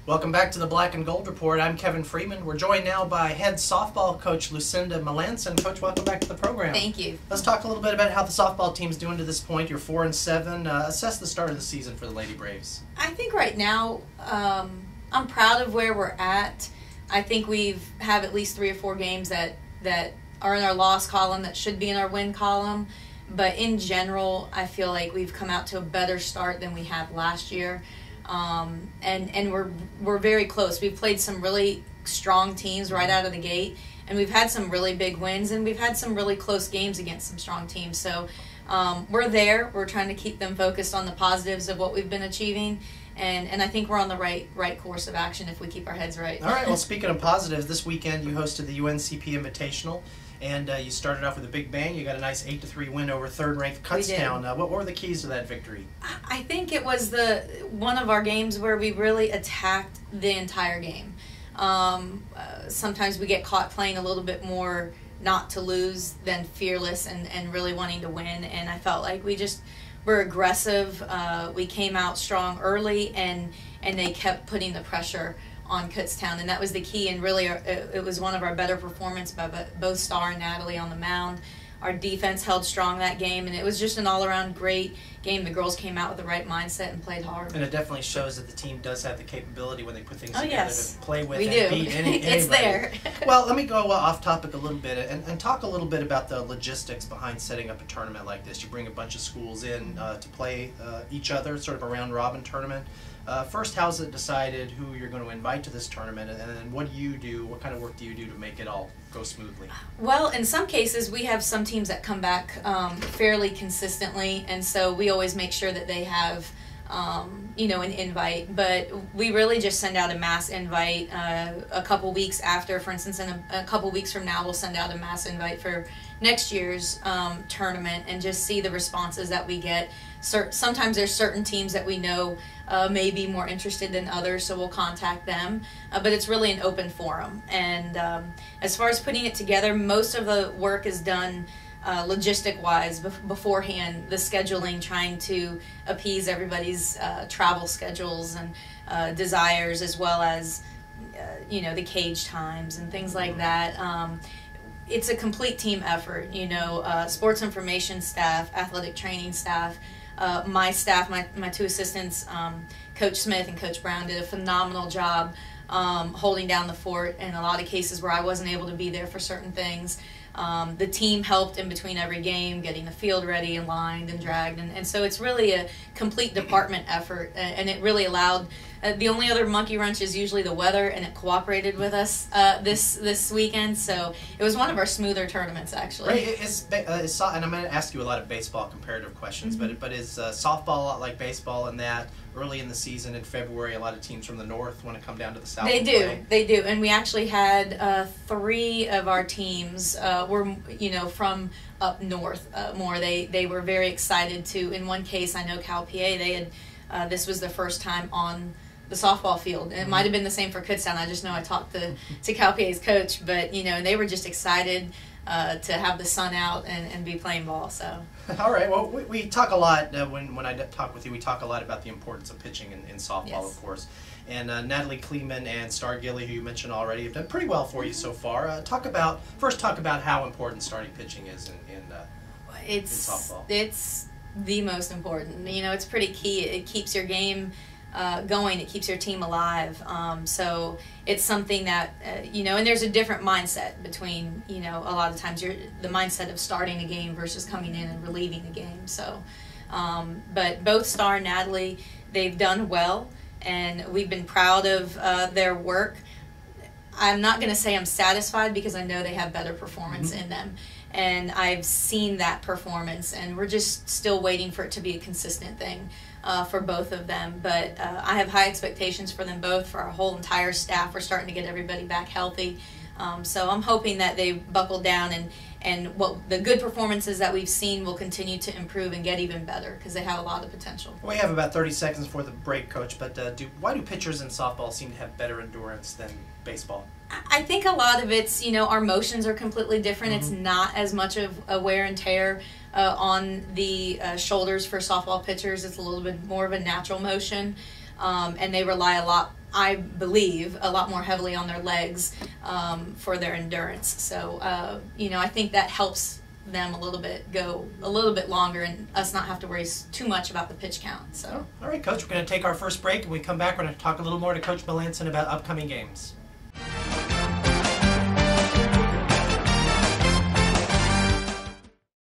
Welcome back to the Black and Gold Report. I'm Kevin Freeman. We're joined now by head softball coach Lucinda Melanson. Coach, welcome back to the program. Thank you. Let's talk a little bit about how the softball team's doing to this point. You're 4-7. Assess the start of the season for the Lady Braves. I think right now I'm proud of where we're at. I think we've have at least 3 or 4 games that are in our loss column that should be in our win column. But in general, I feel like we've come out to a better start than we had last year. And we're very close. We've played some really strong teams right out of the gate, and we've had some really big wins, and we've had some really close games against some strong teams. So we're there. We're trying to keep them focused on the positives of what we've been achieving, and I think we're on the right course of action if we keep our heads right. All right. Well, speaking of positives, this weekend you hosted the UNCP Invitational. And you started off with a big bang. You got a nice 8-3 win over third-ranked Kutztown. What were the keys to that victory? I think it was one of our games where we really attacked the entire game. Sometimes we get caught playing a little bit more not to lose than fearless and really wanting to win. And I felt like we just were aggressive. We came out strong early, and they kept putting the pressure on Kutztown, and that was the key. And really, it was one of our better performances by both Star and Natalie on the mound. Our defense held strong that game, and it was just an all-around great game. The girls came out with the right mindset and played hard. And it definitely shows that the team does have the capability when they put things together yes. to play with we and do. beat anybody. It's there. Well, let me go off topic a little bit and talk a little bit about the logistics behind setting up a tournament like this. You bring a bunch of schools in to play each other, sort of a round-robin tournament. First, how's it decided who you're going to invite to this tournament, and then what do you do? What kind of work do you do to make it all go smoothly? Well, in some cases, we have some teams that come back fairly consistently, and so we always make sure that they have, an invite. But we really just send out a mass invite a couple weeks after. For instance, in a couple weeks from now, we'll send out a mass invite for next year's tournament and just see the responses that we get. Sometimes there's certain teams that we know may be more interested than others, so we'll contact them. But it's really an open forum. And as far as putting it together, most of the work is done logistic-wise beforehand, the scheduling, trying to appease everybody's travel schedules and desires, as well as the cage times and things like that. It's a complete team effort, sports information staff, athletic training staff, my staff, my 2 assistants, Coach Smith and Coach Brown, did a phenomenal job holding down the fort in a lot of cases where I wasn't able to be there for certain things. The team helped in between every game, getting the field ready and lined and dragged, and so it's really a complete department effort, and it really allowed. The only other monkey wrench is usually the weather, and it cooperated with us this weekend, so it was one of our smoother tournaments, actually. Right, and I'm going to ask you a lot of baseball comparative questions, but is softball a lot like baseball in that early in the season in February, a lot of teams from the north want to come down to the south? They do, and we actually had 3 of our teams were from up north more. They were very excited to. In one case, I know Cal PA, they had this was the first time on the softball field. And it might have been the same for Kutztown. I just know I talked to Cal PA's coach, but they were just excited to have the sun out and be playing ball. So. All right. Well, we talk a lot when I talk with you. We talk a lot about the importance of pitching in softball, yes. of course. And Natalie Kleeman and Star Gilly, who you mentioned already, have done pretty well for you so far. Talk about how important starting pitching is in softball. It's the most important. It's pretty key. It keeps your game going. It keeps your team alive. So it's something that and there's a different mindset between a lot of times the mindset of starting a game versus coming in and relieving a game. So but both Star and Natalie, they've done well, and we've been proud of their work. I'm not going to say I'm satisfied, because I know they have better performance in them, and I've seen that performance, and we're just still waiting for it to be a consistent thing for both of them. But I have high expectations for them both, for our whole entire staff. We're starting to get everybody back healthy. So I'm hoping that they buckle down, and what the good performances that we've seen will continue to improve and get even better, because they have a lot of potential. We have about 30 seconds for the break, Coach, but why do pitchers in softball seem to have better endurance than baseball? I think a lot of it's, our motions are completely different. It's not as much of a wear and tear on the shoulders for softball pitchers. It's a little bit more of a natural motion. and they rely a lot, I believe, a lot more heavily on their legs for their endurance. So, you know, I think that helps them a little bit go a little bit longer and us not have to worry too much about the pitch count. So, all right, Coach, we're going to take our first break, and when we come back, we're going to talk a little more to Coach Melanson about upcoming games.